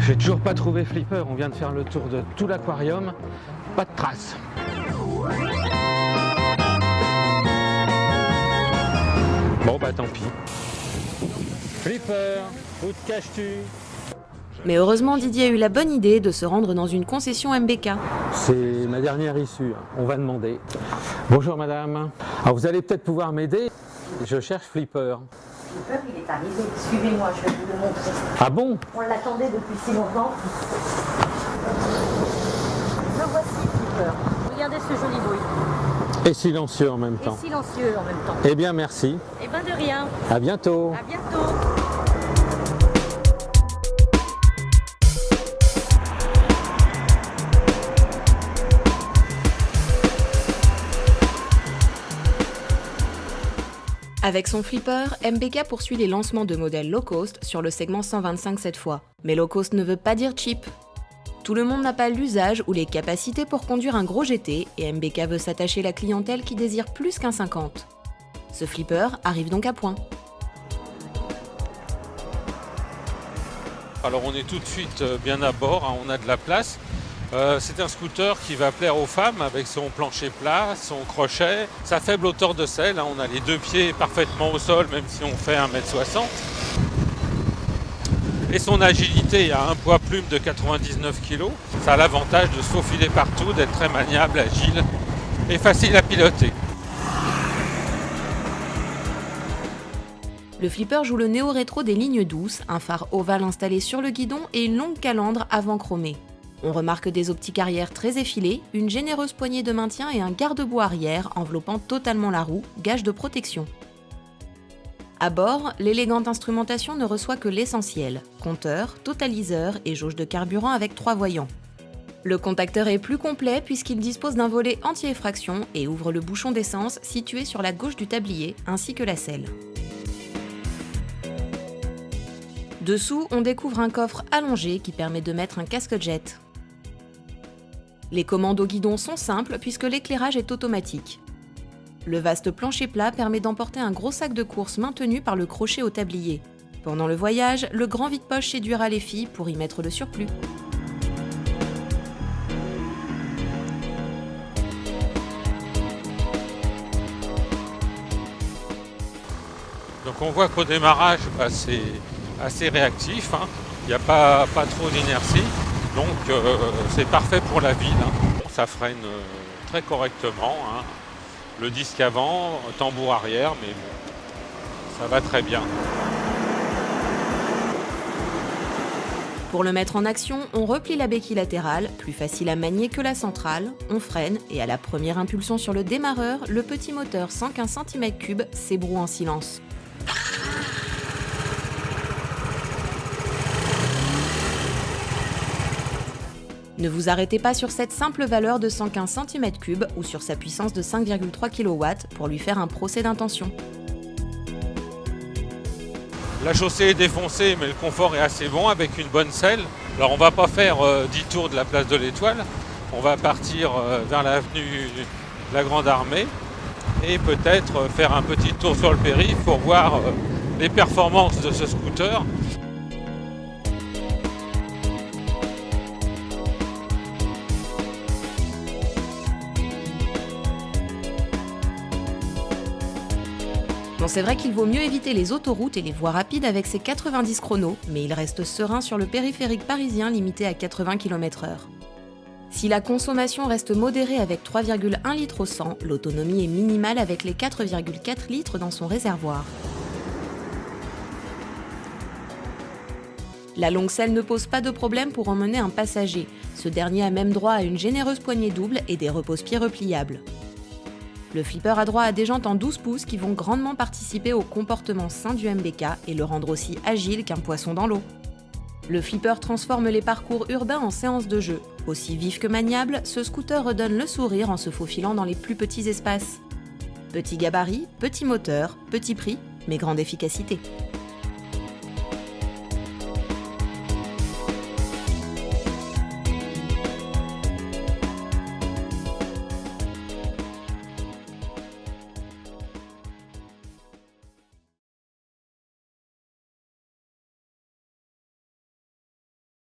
J'ai toujours pas trouvé Flipper, on vient de faire le tour de tout l'aquarium, pas de traces. Bon bah tant pis. Flipper, où te caches-tu? Mais heureusement, Didier a eu la bonne idée de se rendre dans une concession MBK. C'est ma dernière issue, on va demander. Bonjour madame. Alors vous allez peut-être pouvoir m'aider, je cherche Flipper. Flipper, il est arrivé. Suivez-moi, je vais vous le montrer. Ah bon? On l'attendait depuis si longtemps. Le voici, Flipper. Regardez ce joli bruit. Et silencieux en même temps. Et silencieux en même temps. Eh bien merci. Eh ben de rien. À bientôt. À bientôt. Avec son flipper, MBK poursuit les lancements de modèles low cost sur le segment 125 cette fois. Mais low cost ne veut pas dire cheap. Tout le monde n'a pas l'usage ou les capacités pour conduire un gros GT et MBK veut s'attacher la clientèle qui désire plus qu'un 50. Ce flipper arrive donc à point. Alors on est tout de suite bien à bord, hein, on a de la place. C'est un scooter qui va plaire aux femmes avec son plancher plat, son crochet, sa faible hauteur de selle. Hein, on a les deux pieds parfaitement au sol même si on fait 1m60. Et son agilité à un poids plume de 99 kg. Ça a l'avantage de se faufiler partout, d'être très maniable, agile et facile à piloter. Le flipper joue le néo-rétro des lignes douces, un phare ovale installé sur le guidon et une longue calandre avant chromée. On remarque des optiques arrière très effilées, une généreuse poignée de maintien et un garde-boue arrière enveloppant totalement la roue, gage de protection. À bord, l'élégante instrumentation ne reçoit que l'essentiel, compteur, totaliseur et jauge de carburant avec 3 voyants. Le contacteur est plus complet puisqu'il dispose d'un volet anti-effraction et ouvre le bouchon d'essence situé sur la gauche du tablier, ainsi que la selle. Dessous, on découvre un coffre allongé qui permet de mettre un casque-jet. Les commandes au guidon sont simples puisque l'éclairage est automatique. Le vaste plancher plat permet d'emporter un gros sac de course maintenu par le crochet au tablier. Pendant le voyage, le grand vide-poche séduira les filles pour y mettre le surplus. Donc on voit qu'au démarrage, c'est assez réactif, hein. Il n'y a pas trop d'inertie, donc c'est parfait pour la ville. Hein. Ça freine très correctement, hein. Le disque avant, tambour arrière, mais bon, ça va très bien. Pour le mettre en action, on replie la béquille latérale, plus facile à manier que la centrale, on freine et à la première impulsion sur le démarreur, le petit moteur 115 cm3 s'ébroue en silence. Ne vous arrêtez pas sur cette simple valeur de 115 cm3 ou sur sa puissance de 5,3 kW pour lui faire un procès d'intention. La chaussée est défoncée, mais le confort est assez bon avec une bonne selle. Alors on va pas faire 10 tours de la place de l'Étoile, on va partir vers l'avenue de la Grande Armée et peut-être faire un petit tour sur le périph' pour voir les performances de ce scooter. Bon, c'est vrai qu'il vaut mieux éviter les autoroutes et les voies rapides avec ses 90 chronos, mais il reste serein sur le périphérique parisien limité à 80 km/h. Si la consommation reste modérée avec 3,1 litres au 100, l'autonomie est minimale avec les 4,4 litres dans son réservoir. La longue selle ne pose pas de problème pour emmener un passager. Ce dernier a même droit à une généreuse poignée double et des repose-pieds repliables. Le flipper a droit à des jantes en 12 pouces qui vont grandement participer au comportement sain du MBK et le rendre aussi agile qu'un poisson dans l'eau. Le flipper transforme les parcours urbains en séances de jeu. Aussi vif que maniable, ce scooter redonne le sourire en se faufilant dans les plus petits espaces. Petit gabarit, petit moteur, petit prix, mais grande efficacité.